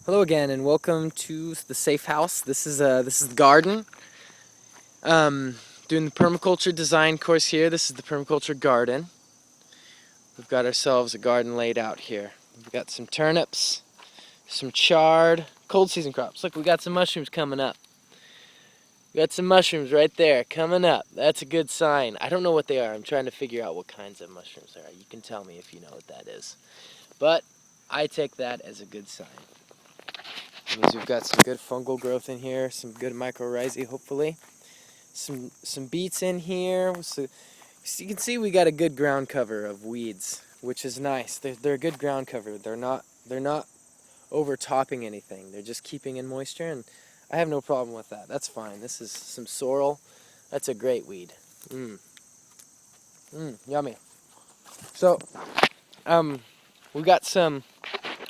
Hello again, and welcome to the safe house. This is the garden. Doing the permaculture design course here. This is the permaculture garden. We've got ourselves a garden laid out here. We've got some turnips, some chard, cold season crops. Look, we got some mushrooms coming up. We got some mushrooms right there coming up. That's a good sign. I don't know what they are. I'm trying to figure out what kinds of mushrooms they are. You can tell me if you know what that is. But I take that as a good sign. That means we've got some good fungal growth in here, some good mycorrhizae, hopefully. Some beets in here. So you can see we got a good ground cover of weeds, which is nice. They're a good ground cover. They're not overtopping anything. They're just keeping in moisture, and I have no problem with that. That's fine. This is some sorrel. That's a great weed. Yummy. So, we got some.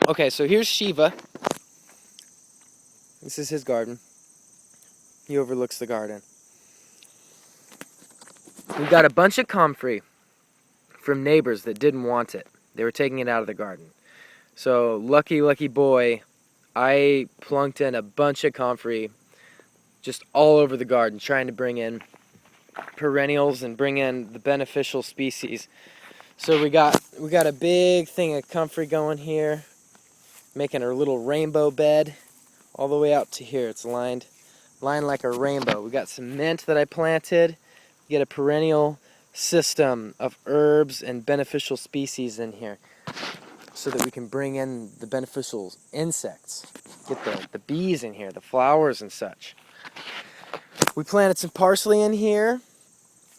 Okay, so here's Shiva. This is his garden. He overlooks the garden. We got a bunch of comfrey from neighbors that didn't want it. They were taking it out of the garden. So, lucky boy, I plunked in a bunch of comfrey just all over the garden, trying to bring in perennials and bring in the beneficial species. So we got a big thing of comfrey going here, making a little rainbow bed all the way out to here. It's lined like a rainbow. We got some mint that I planted. We get a perennial system of herbs and beneficial species in here so that we can bring in the beneficial insects. Get the bees in here, the flowers and such. We planted some parsley in here.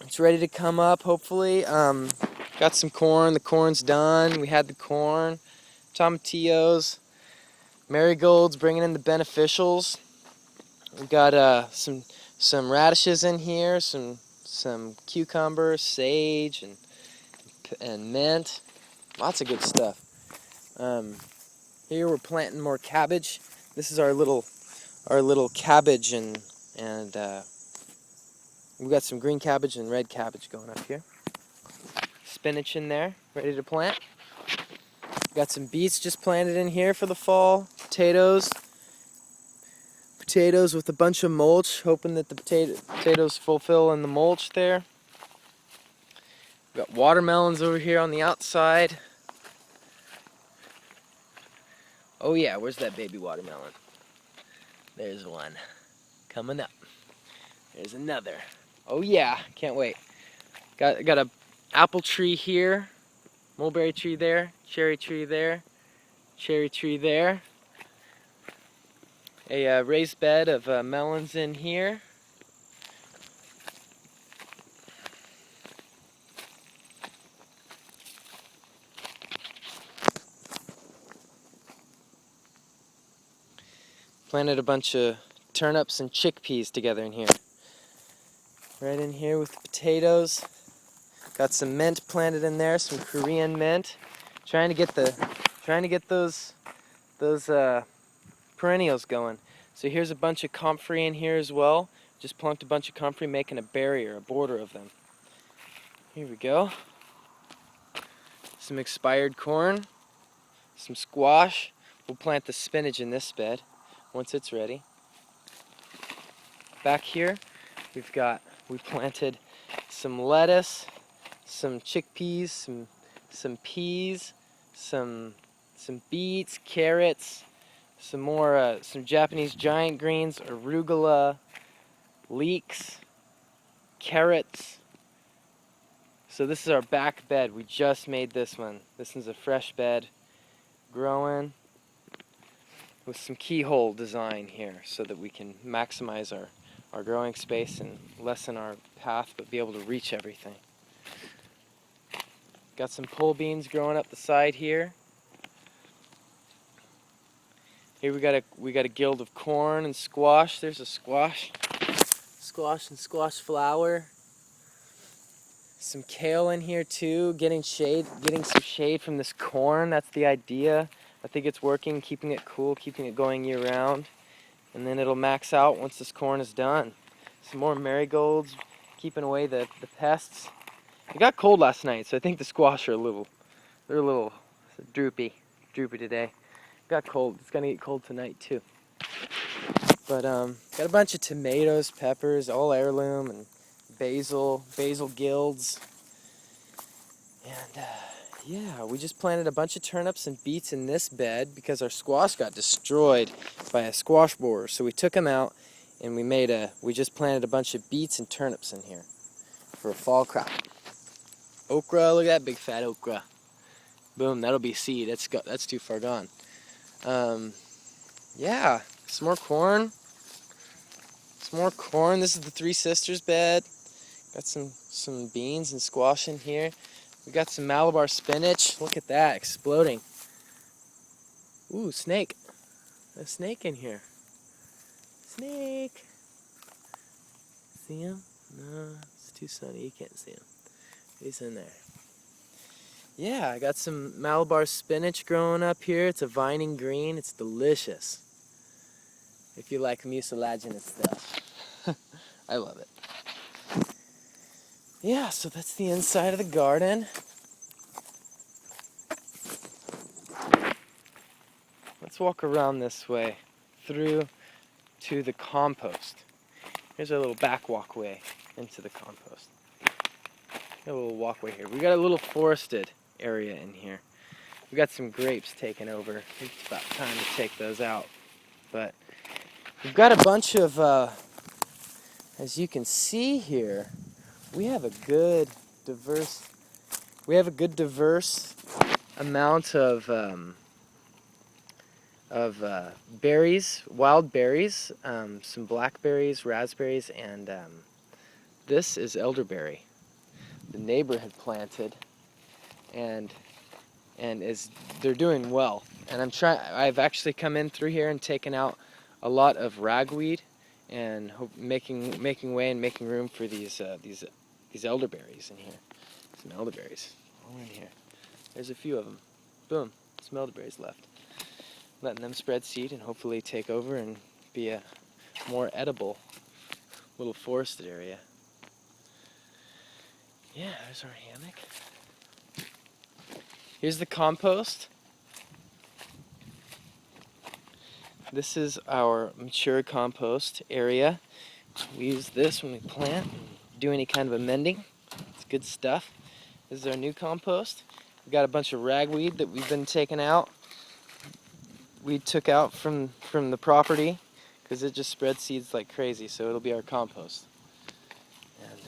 It's ready to come up, hopefully. Got some corn. The corn's done. We had the corn. Tomatillos. Marigolds, bringing in the beneficials. We got some radishes in here, some cucumber, sage, and mint. Lots of good stuff. Here we're planting more cabbage. This is our little cabbage, and we've got some green cabbage and red cabbage going up here. Spinach in there, ready to plant. Got some beets just planted in here for the fall. Potatoes with a bunch of mulch, hoping that the potatoes fulfill in the mulch there. Got watermelons over here on the outside. Oh yeah, where's that baby watermelon? There's one. Coming up. There's another. Oh yeah, can't wait. Got a apple tree here, mulberry tree there, cherry tree there, cherry tree there. A raised bed of melons in here. Planted a bunch of turnips and chickpeas together in here. Right in here with the potatoes. Got some mint planted in there, some Korean mint. Trying to get those perennials going. So here's a bunch of comfrey in here as well. Just plunked a bunch of comfrey, making a barrier, a border of them. Here we go. Some expired corn, some squash. We'll plant the spinach in this bed once it's ready. Back here, we planted some lettuce, some chickpeas, some peas, some beets, carrots, some Japanese giant greens, arugula, leeks, carrots. So this is our back bed. We just made this one. This one's a fresh bed, growing with some keyhole design here so that we can maximize our growing space and lessen our path, but be able to reach everything. Got some pole beans growing up the side here. Here we got a guild of corn and squash. There's a squash and squash flower. Some kale in here too, getting some shade from this corn. That's the idea. I think it's working, keeping it cool, keeping it going year round. And then it'll max out once this corn is done. Some more marigolds, keeping away the pests. It got cold last night, so I think the squash are a little droopy today. got cold. It's gonna get cold tonight too. But got a bunch of tomatoes, peppers, all heirloom, and basil guilds. And yeah, we just planted a bunch of turnips and beets in this bed because our squash got destroyed by a squash borer. So we took them out and we just planted a bunch of beets and turnips in here for a fall crop. Okra, look at that big fat okra. Boom, that'll be seed. That's too far gone. Yeah, some more corn. Some more corn. This is the Three Sisters bed. Got some beans and squash in here. We got some Malabar spinach. Look at that, exploding. Ooh, snake. A snake in here. Snake. See him? No, it's too sunny. You can't see him. He's in there. Yeah, I got some Malabar spinach growing up here. It's a vining green. It's delicious. If you like mucilaginous stuff. I love it. Yeah, so that's the inside of the garden. Let's walk around this way through to the compost. Here's a little back walkway into the compost. Got a little walkway here. We got a little forested area in here. We got some grapes taken over. It's about time to take those out. But we've got a bunch of, as you can see here, we have a good diverse amount of berries, wild berries, some blackberries, raspberries, and this is elderberry. The neighbor had planted, and they're doing well. And I've actually come in through here and taken out a lot of ragweed, and making way and making room for these elderberries in here. Some elderberries all in here. There's a few of them. Boom, some elderberries left. Letting them spread seed and hopefully take over and be a more edible little forested area. Yeah, there's our hammock. Here's the compost. This is our mature compost area. We use this when we plant and do any kind of amending. It's good stuff. This is our new compost. We've got a bunch of ragweed that we've been taking out. We took out from the property because it just spreads seeds like crazy, so it'll be our compost. And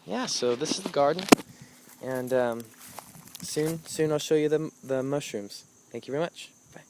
yeah, so this is the garden, and soon I'll show you the mushrooms. Thank you very much. Bye.